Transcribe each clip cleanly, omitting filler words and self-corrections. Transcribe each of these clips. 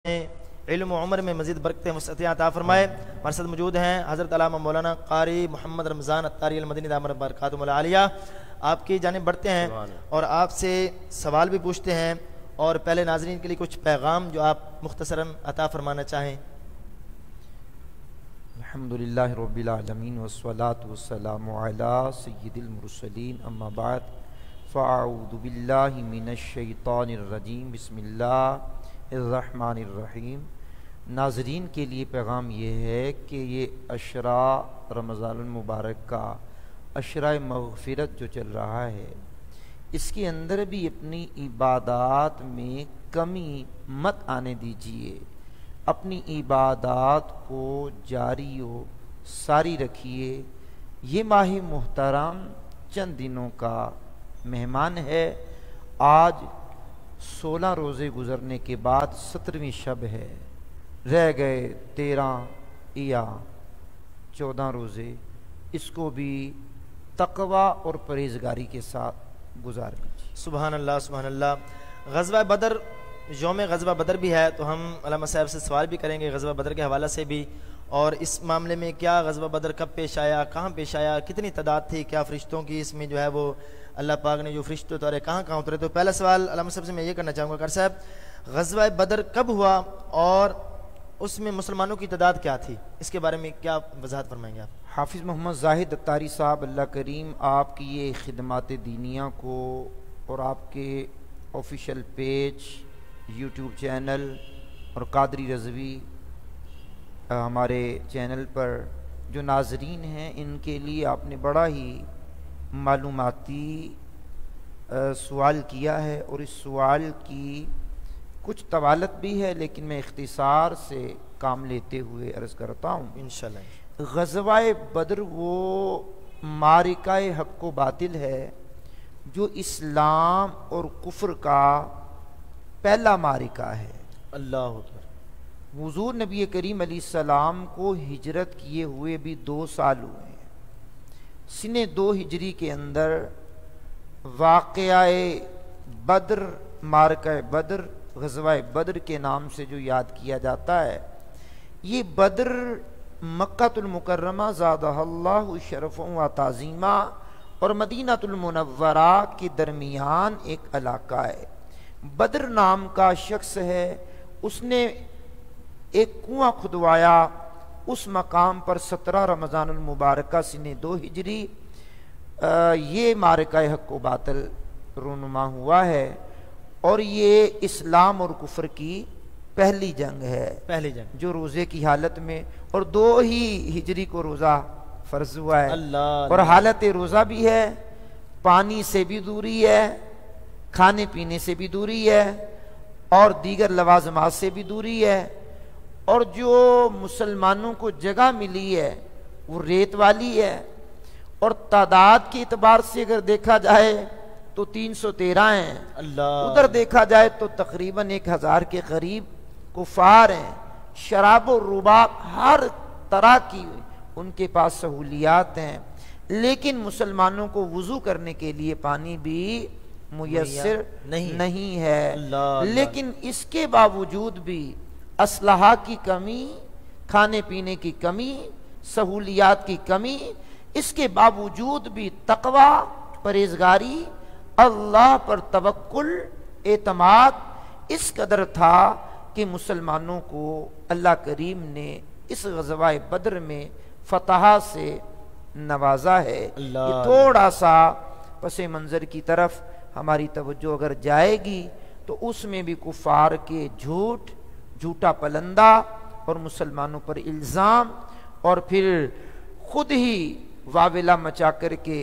علم و عمر میں مزید برکتیں وسعتیں عطا فرمائے۔ ہمارے ساتھ موجود ہیں حضرت علامہ مولانا قاری محمد رمضان الطاری المدنی دامت برکاتہم العالیہ۔ آپ کی جانب بڑھتے ہیں اور آپ سے سوال بھی پوچھتے ہیں، اور پہلے ناظرین کے لیے کچھ پیغام جو آپ مختصراً عطا فرمانا چاہیں۔ الحمدللہ رب العالمین والصلاة والسلام علی سید المرسلین، اما بعد فاعوذ باللہ من الشیطان الرجیم، بسم اللہ الرحمن الرحیم۔ ناظرین کے لیے پیغام یہ ہے کہ یہ عشرہ رمضان المبارک کا عشرہ مغفرت جو چل رہا ہے، اس کے اندر بھی اپنی عبادات میں کمی مت آنے دیجیے، اپنی عبادات کو جاری و ساری رکھیے۔ یہ ماہ محترم چند دنوں کا مہمان ہے۔ آج 16 روزے گزرنے کے بعد 17ویں شب ہے، رہ گئے 13 یا 14 روزے، اس کو بھی تقوی اور پرہیزگاری کے ساتھ گزار لیجیے۔ سبحان اللہ سبحان اللہ۔ غزوہ بدر، یوم غزوہ بدر بھی ہے، تو ہم علامہ صاحب سے سوال بھی کریں گے غزوہ بدر کے حوالہ سے بھی، اور اس معاملے میں کیا غزوہ بدر کب پیش آیا، کہاں پیش آیا، کتنی تعداد تھی، کیا فرشتوں کی اس میں جو ہے وہ اللہ پاک نے جو فرشتے اتارے کہاں کہاں اترے۔ تو پہلا سوال علامہ صاحب سے میں یہ کرنا چاہوں گا کر صاحب، غزوہ بدر کب ہوا اور اس میں مسلمانوں کی تعداد کیا تھی، اس کے بارے میں کیا وضاحت فرمائیں گے آپ؟ حافظ محمد زاہد الطاری صاحب، اللہ کریم آپ کی یہ خدمات دینیہ کو اور آپ کے آفیشیل پیج، یوٹیوب چینل اور قادری رضوی ہمارے چینل پر جو ناظرین ہیں، ان کے لیے آپ نے بڑا ہی معلوماتی سوال کیا ہے، اور اس سوال کی کچھ طوالت بھی ہے، لیکن میں اختصار سے کام لیتے ہوئے عرض کرتا ہوں انشاءاللہ۔ غزوہ بدر وہ معرکہ حق و باطل ہے جو اسلام اور کفر کا پہلا معرکہ ہے۔ اللہ اکبر۔ حضور نبی کریم علیہ السلام کو ہجرت کیے ہوئے بھی 2 سال ہوئے ہیں۔ سنہ 2 ہجری کے اندر واقعہ بدر، معرکہ بدر، غزوہ بدر کے نام سے جو یاد کیا جاتا ہے، یہ بدر مکہ المکرمہ زادہ اللہ شرف و تعظیمہ اور مدینہ المنورہ کے درمیان ایک علاقہ ہے۔ بدر نام کا شخص ہے، اس نے ایک کنواں کھدوایا، اس مقام پر 17 رمضان المبارکہ سنہ 2 ہجری یہ معرکہ حق و باطل رونما ہوا ہے، اور یہ اسلام اور کفر کی پہلی جنگ ہے، پہلی جنگ جو روزے کی حالت میں، اور 2 ہی ہجری کو روزہ فرض ہوا ہے، اور حالت روزہ بھی ہے، پانی سے بھی دوری ہے، کھانے پینے سے بھی دوری ہے، اور دیگر لوازمات سے بھی دوری ہے، اور جو مسلمانوں کو جگہ ملی ہے وہ ریت والی ہے، اور تعداد کے اعتبار سے اگر دیکھا جائے تو 313 ہیں، ادھر دیکھا جائے تو تقریباً 1000 کے قریب کفار ہیں، شراب و رباب ہر طرح کی ان کے پاس سہولیات ہیں، لیکن مسلمانوں کو وضو کرنے کے لیے پانی بھی میسر نہیں ہے۔ لیکن اس کے باوجود بھی اسلحہ کی کمی، کھانے پینے کی کمی، سہولیات کی کمی، اس کے باوجود بھی تقوی، پرہیزگاری، اللہ پر توکل، اعتماد اس قدر تھا کہ مسلمانوں کو اللہ کریم نے اس غزوہ بدر میں فتح سے نوازا ہے۔ یہ تھوڑا سا پس منظر کی طرف ہماری توجہ اگر جائے گی تو اس میں بھی کفار کے جھوٹا پلندہ اور مسلمانوں پر الزام، اور پھر خود ہی واویلا مچا کر کے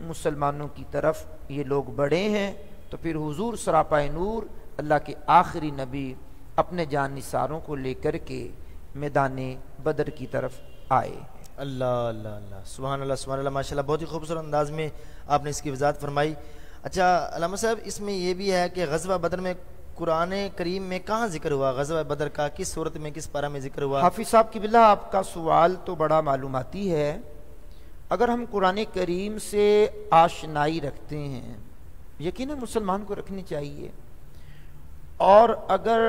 مسلمانوں کی طرف یہ لوگ بڑھے ہیں، تو پھر حضور سراپائے نور اللہ کے آخری نبی اپنے جان نثاروں کو لے کر کے میدان بدر کی طرف آئے۔ اللہ اللہ اللہ، سبحان اللہ سبحان اللہ، ماشاءاللہ، بہت ہی خوبصورت انداز میں آپ نے اس کی وضاحت فرمائی۔ اچھا علامہ صاحب، اس میں یہ بھی ہے کہ غزوہ بدر میں قرآن کریم میں کہاں ذکر ہوا غزوہ بدر کا، کس صورت میں، کس پارہ میں ذکر ہوا؟ حافظ صاحب کی بلا، آپ کا سوال تو بڑا معلوماتی ہے۔ اگر ہم قرآن کریم سے آشنائی رکھتے ہیں، یقیناً مسلمان کو رکھنی چاہیے، اور اگر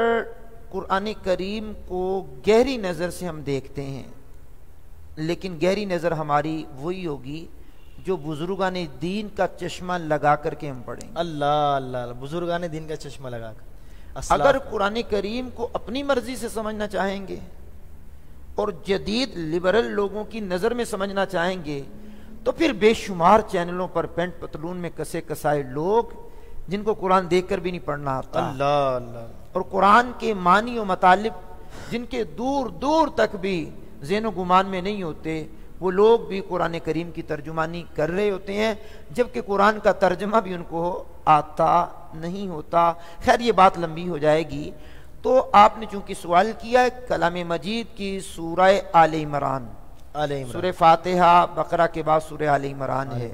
قرآن کریم کو گہری نظر سے ہم دیکھتے ہیں، لیکن گہری نظر ہماری وہی ہوگی جو بزرگان دین کا چشمہ لگا کر کے ہم پڑھیں گے۔ اللہ اللہ، بزرگان دین کا چشمہ لگا کر۔ اگر قرآن کریم کو اپنی مرضی سے سمجھنا چاہیں گے اور جدید لبرل لوگوں کی نظر میں سمجھنا چاہیں گے تو پھر بے شمار چینلوں پر پینٹ پتلون میں کسے کسائے لوگ جن کو قرآن دیکھ کر بھی نہیں پڑھنا آتا، اللہ اللہ، اور قرآن کے معنی و مطالب جن کے دور دور تک بھی ذہن و گمان میں نہیں ہوتے، وہ لوگ بھی قرآن کریم کی ترجمانی کر رہے ہوتے ہیں، جبکہ قرآن کا ترجمہ بھی ان کو آتا نہیں ہوتا۔ خیر یہ بات لمبی ہو جائے گی، تو آپ نے چونکہ سوال کیا ہے کلام مجید کی سورہ آل عمران، سورہ فاتحہ بقرہ کے بعد سورہ آل عمران ہے۔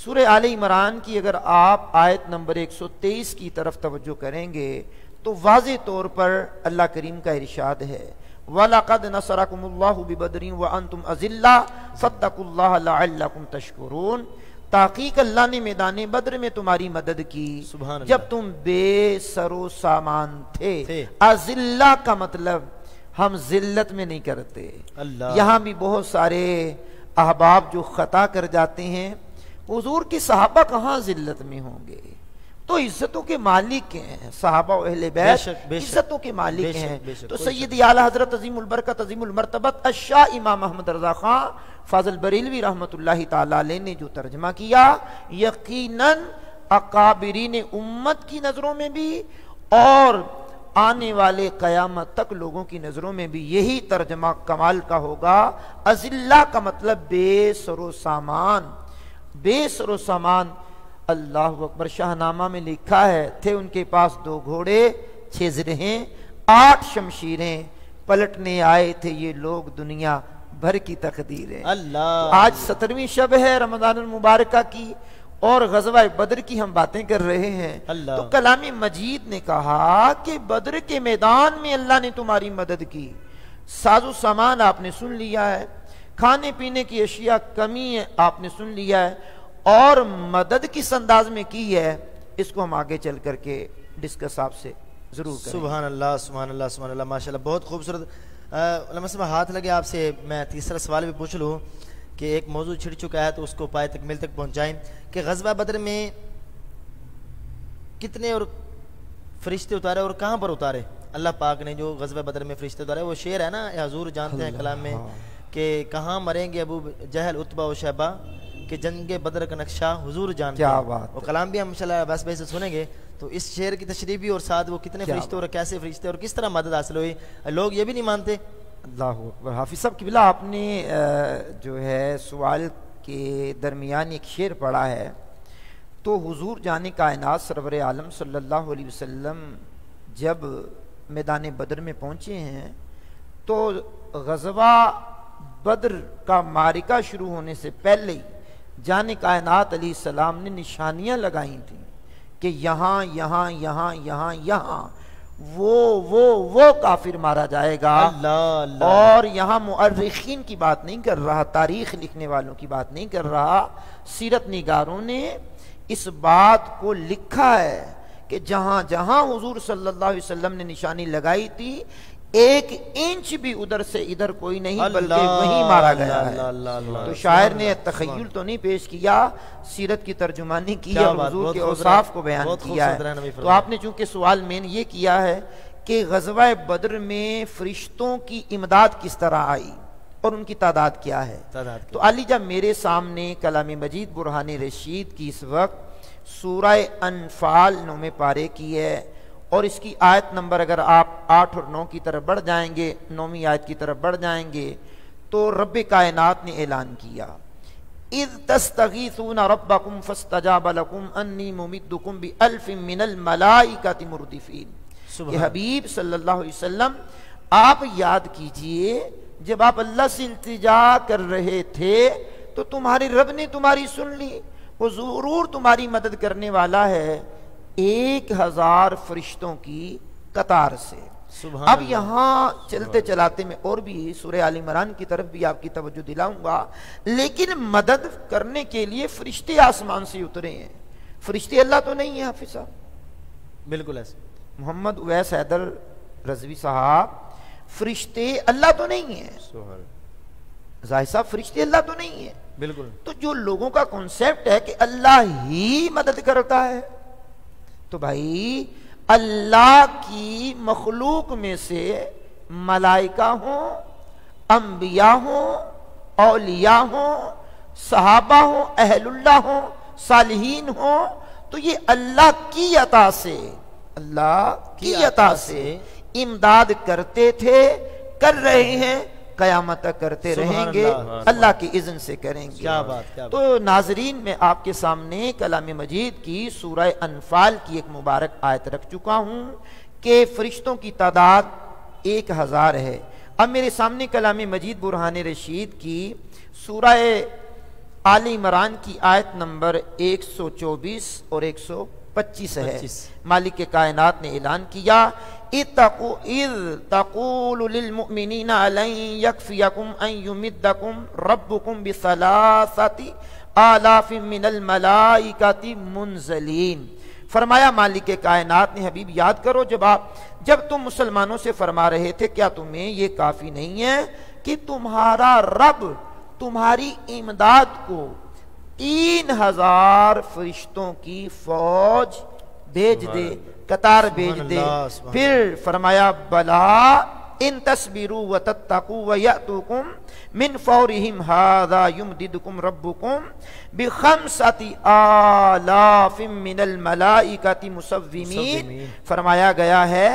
سورہ آل عمران کی اگر آپ آیت نمبر 123 کی طرف توجہ کریں گے تو واضح طور پر اللہ کریم کا ارشاد ہے، وَلَقَدْ نَصَرَكُمُ اللَّهُ بِبَدْرٍ وَأَنْتُمْ أَذِلَّةٌ فَاتَّقُوا اللَّهَ لَعَلَّكُمْ تَشْكُرُونَ۔ تحقیق اللہ نے میدان بدر میں تمہاری مدد کی جب تم بے سر و سامان تھے۔ اذلہ کا مطلب ہم ذلت میں نہیں کرتے۔ یہاں بھی بہت سارے احباب جو خطا کر جاتے ہیں، حضور کی صحابہ کہاں ذلت میں ہوں گے؟ تو عزتوں کے مالک ہیں صحابہ و اہل بیت، عزتوں کے مالک ہیں۔ تو سیدی اعلی حضرت عظیم البرکت عظیم المرتبت الشاہ امام محمد رضا خان فاضل بریلوی رحمۃ اللہ تعالی علیہ نے جو ترجمہ کیا، یقیناً اکابرین امت کی نظروں میں بھی اور آنے والے قیامت تک لوگوں کی نظروں میں بھی یہی ترجمہ کمال کا ہوگا۔ اذلہ کا مطلب بے سر و سامان، بے سر و سامان۔ اللہ اکبر، شاہنامہ میں لکھا ہے تھے ان کے پاس 2 گھوڑے 6 زرہیں 8 شمشیریں، پلٹنے آئے تھے یہ لوگ دنیا بھر کی تقدیریں۔ اللہ، آج 17ویں شب ہے رمضان المبارکہ کی اور غزوہ بدر کی ہم باتیں کر رہے ہیں۔ تو کلام مجید نے کہا کہ بدر کے میدان میں اللہ نے تمہاری مدد کی، ساز و سامان آپ نے سن لیا ہے، کھانے پینے کی اشیاء کمی ہے آپ نے سن لیا ہے، اور مدد کس انداز میں کی ہے اس کو ہم آگے چل کر کے ڈسکس آپ سے ضرور کریں۔ سبحان اللہ سبحان اللہ سبحان اللہ، ماشاءاللہ بہت خوبصورت۔ علامہ صاحب ہاتھ لگے آپ سے میں تیسرا سوال بھی پوچھ لوں کہ ایک موضوع چھڑ چکا ہے تو اس کو پائے تکمیل تک پہنچائیں کہ غزوہ بدر میں کتنے اور فرشتے اتارے اور کہاں پر اتارے اللہ پاک نے؟ جو غزوہ بدر میں فرشتے اتارے وہ شعر ہے نا، حضور جانتے ہیں کلام میں کہ کہاں مریں گے ابو جہل عتبہ و شیبہ، کہ جنگ بدر کا نقشہ حضور جانتے ہیں۔ وہ کلام بھی ہم انشاءاللہ بس بھائی سے سنیں گے، تو اس شعر کی تشریح بھی اور ساتھ وہ کتنے فرشتے اور کیسے فرشتے اور کس طرح مدد حاصل ہوئی، لوگ یہ بھی نہیں مانتے۔ اللہ اکبر۔ حافظ صاحب قبلہ آپ نے جو ہے سوال کے درمیان ایک شعر پڑھا ہے، تو حضور جان کائنات سرور عالم صلی اللہ علیہ وسلم جب میدان بدر میں پہنچے ہیں تو غزوہ بدر کا معرکہ شروع ہونے سے پہلے ہی جان کائنات علیہ السلام نے نشانیاں لگائی تھیں کہ یہاں یہاں یہاں یہاں یہاں وہ کافر مارا جائے گا۔ اللہ اور یہاں مؤرخین کی بات نہیں کر رہا، تاریخ لکھنے والوں کی بات نہیں کر رہا، سیرت نگاروں نے اس بات کو لکھا ہے کہ جہاں جہاں حضور صلی اللہ علیہ وسلم نے نشانی لگائی تھی 1 انچ بھی ادھر سے ادھر کوئی نہیں بلکہ وہیں مارا گیا ہے۔ تو شاعر نے تخیل تو نہیں پیش کیا، سیرت کی ترجمانی کی اور حضور کے اوصاف کو بیان کیا ہے۔ تو آپ نے چونکہ سوال مین یہ کیا ہے کہ غزوہ بدر میں فرشتوں کی امداد کس طرح آئی اور ان کی تعداد کیا ہے، تو علی جب میرے سامنے کلام مجید برہان رشید کی اس وقت سورہ انفال 9 پارے کی ہے، اور اس کی آیت نمبر اگر آپ 8 اور 9 کی طرف بڑھ جائیں گے، 9ویں آیت کی طرف بڑھ جائیں گے، تو رب کائنات نے اعلان کیا اذ تستغیثون ربکم فاستجاب لکم انی ممدکم بألف من الملائکۃ مردفین۔ کہ حبیب صلی اللہ علیہ وسلم آپ یاد کیجئے جب آپ اللہ سے التجا کر رہے تھے تو تمہارے رب نے تمہاری سن لی، وہ ضرور تمہاری مدد کرنے والا ہے 1000 فرشتوں کی قطار سے۔ اب یہاں چلتے چلاتے میں اور بھی سورہ آل عمران کی طرف بھی آپ کی توجہ دلاؤں گا، لیکن مدد کرنے کے لیے فرشتے آسمان سے اترے ہیں، فرشتے اللہ تو نہیں ہے حافظ صاحب؟ بالکل ایسے۔ محمد اویس حیدر رضوی صاحب فرشتے اللہ تو نہیں ہیں، ظاہر صاحب فرشتے اللہ تو نہیں ہیں، بالکل. تو جو لوگوں کا کنسیپٹ ہے کہ اللہ ہی مدد کرتا ہے، تو بھائی اللہ کی مخلوق میں سے ملائکہ ہوں، انبیاء ہوں، اولیاء ہوں، صحابہ ہوں، اہل اللہ ہوں، صالحین ہوں، تو یہ اللہ کی عطا سے، اللہ کی عطا سے امداد کرتے تھے، کر رہے ہیں، قیامت تک کرتے رہیں گے، اللہ کی اذن سے کریں گے. کیا بات. تو ناظرین میں آپ کے سامنے کلام مجید کی سورہ انفال کی ایک مبارک آیت رکھ چکا ہوں کہ فرشتوں کی تعداد 1000 ہے. اب میرے سامنے کلام مجید برہان رشید کی سورہ آل عمران کی آیت نمبر 124 اور 125 ہے. مالک کائنات نے اعلان کیا اذ تقول للمؤمنین لن یکفیکم ان یمدکم ربکم بثلاثۃ آلاف من الملائکۃ منزلین. فرمایا مالک کائنات نے حبیب یاد کرو جب تم مسلمانوں سے فرما رہے تھے کیا تمہیں یہ کافی نہیں ہے کہ تمہارا رب تمہاری امداد کو 3000 فرشتوں کی فوج بھیج دے، قطار بھیج دے. پھر فرمایا بلا ان تصبروا وتتقوا ويأتوكم من فورهم هذا يمددكم ربكم بخمسة آلاف من الملائكة مسومين. فرمایا گیا ہے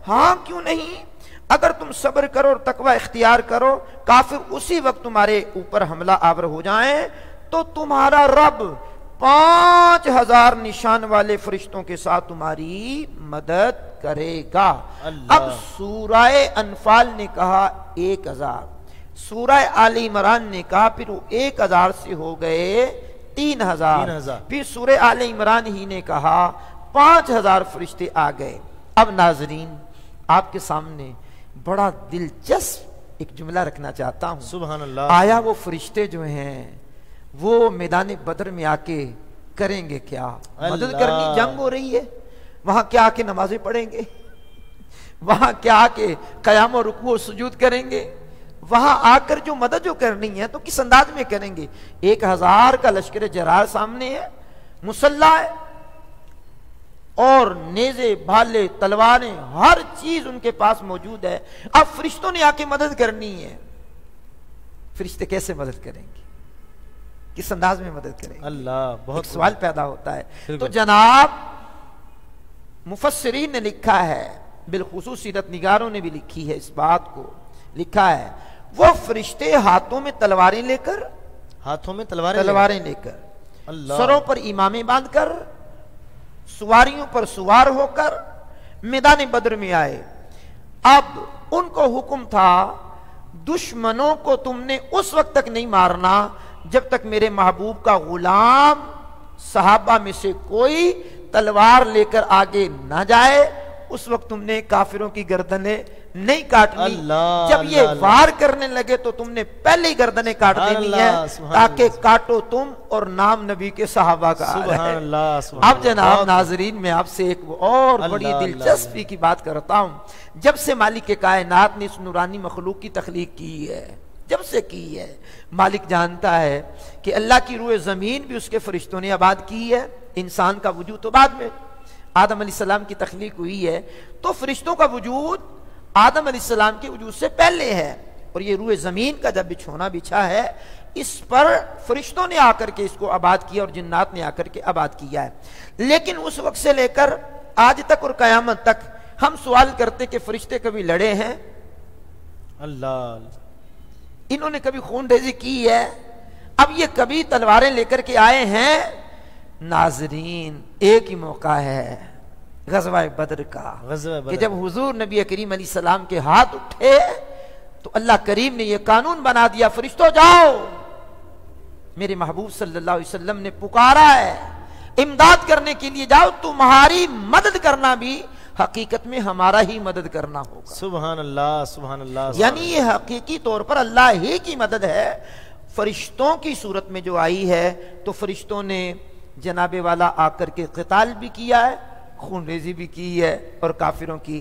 ہاں کیوں نہیں، اگر تم صبر کرو اور تقوی اختیار کرو، کافر اسی وقت تمہارے اوپر حملہ آور ہو جائیں تو تمہارا رب 5000 نشان والے فرشتوں کے ساتھ تمہاری مدد کرے گا. اب سورہ انفال نے کہا 1000، سورہ آل عمران نے کہا پھر وہ 1000 سے ہو گئے 3000، پھر سورہ آل عمران ہی نے کہا 5000 فرشتے آ گئے. اب ناظرین آپ کے سامنے بڑا دلچسپ ایک جملہ رکھنا چاہتا ہوں. سبحان اللہ. آیا وہ فرشتے جو ہیں وہ میدان بدر میں آ کے کریں گے کیا؟ مدد کرنی، جنگ ہو رہی ہے، وہاں کیا آ کے نمازیں پڑھیں گے، وہاں کیا آ کے قیام و رکوع و سجود کریں گے، وہاں آ کر جو مدد جو کرنی ہے تو کس انداز میں کریں گے؟ 1000 کا لشکر جرار سامنے ہے، مسلح ہے، اور نیزے، بھالے، تلواریں، ہر چیز ان کے پاس موجود ہے. اب فرشتوں نے آ کے مدد کرنی ہے، فرشتے کیسے مدد کریں گے، کس انداز میں مدد کریں گے؟ اللہ، بہت سوال پیدا ہوتا ہے. تو جناب مفسرین نے لکھا ہے، بالخصوص سیرت نگاروں نے بھی لکھی ہے اس بات کو، لکھا ہے وہ فرشتے ہاتھوں میں تلواریں لے کر، ہاتھوں میں تلواریں لے کر، سروں پر امامیں باندھ کر، سواریوں پر سوار ہو کر میدان بدر میں آئے. اب ان کو حکم تھا دشمنوں کو تم نے اس وقت تک نہیں مارنا جب تک میرے محبوب کا غلام صحابہ میں سے کوئی تلوار لے کر آگے نہ جائے، اس وقت تم نے کافروں کی گردنیں نہیں کاٹنی. جب یہ وار کرنے لگے تو تم نے پہلے ہی گردنیں کاٹ دینی ہے تاکہ کاٹو تم اور نام نبی کے صحابہ کا آ رہے. اب جناب ناظرین میں آپ سے ایک اور بڑی دلچسپی کی بات کرتا ہوں. جب سے مالک کائنات نے اس نورانی مخلوق کی تخلیق کی ہے، جب سے کی ہے، مالک جانتا ہے کہ اللہ کی روح زمین بھی اس کے فرشتوں نے آباد کی ہے. انسان کا وجود تو بعد میں آدم علیہ السلام کی تخلیق ہوئی ہے، تو فرشتوں کا وجود آدم علیہ السلام کے وجود سے پہلے ہے. اور یہ روح زمین کا جب بچھونا بچھا ہے، اس پر فرشتوں نے آ کر کے اس کو آباد کیا اور جنات نے آ کر کے آباد کیا ہے. لیکن اس وقت سے لے کر آج تک اور قیامت تک ہم سوال کرتے کہ فرشتے کبھی لڑے ہیں؟ اللہ، انہوں نے کبھی خون ریزی کی ہے؟ اب یہ کبھی تلواریں لے کر کے آئے ہیں؟ ناظرین ایک ہی موقع ہے غزوہ بدر کا، کہ جب حضور نبی کریم علیہ السلام کے ہاتھ اٹھے تو اللہ کریم نے یہ قانون بنا دیا، فرشتوں جاؤ، میرے محبوب صلی اللہ علیہ وسلم نے پکارا ہے امداد کرنے کے لیے، جاؤ، تمہاری مدد کرنا بھی حقیقت میں ہمارا ہی مدد کرنا ہوگا. سبحان اللہ، سبحان اللہ. یعنی یہ حقیقی طور پر اللہ ہی کی مدد ہے. فرشتوں کی صورت میں جو آئی ہے تو فرشتوں نے جناب والا آ کر کے قتال بھی کیا ہے، خون ریزی بھی کی ہے اور کافروں کی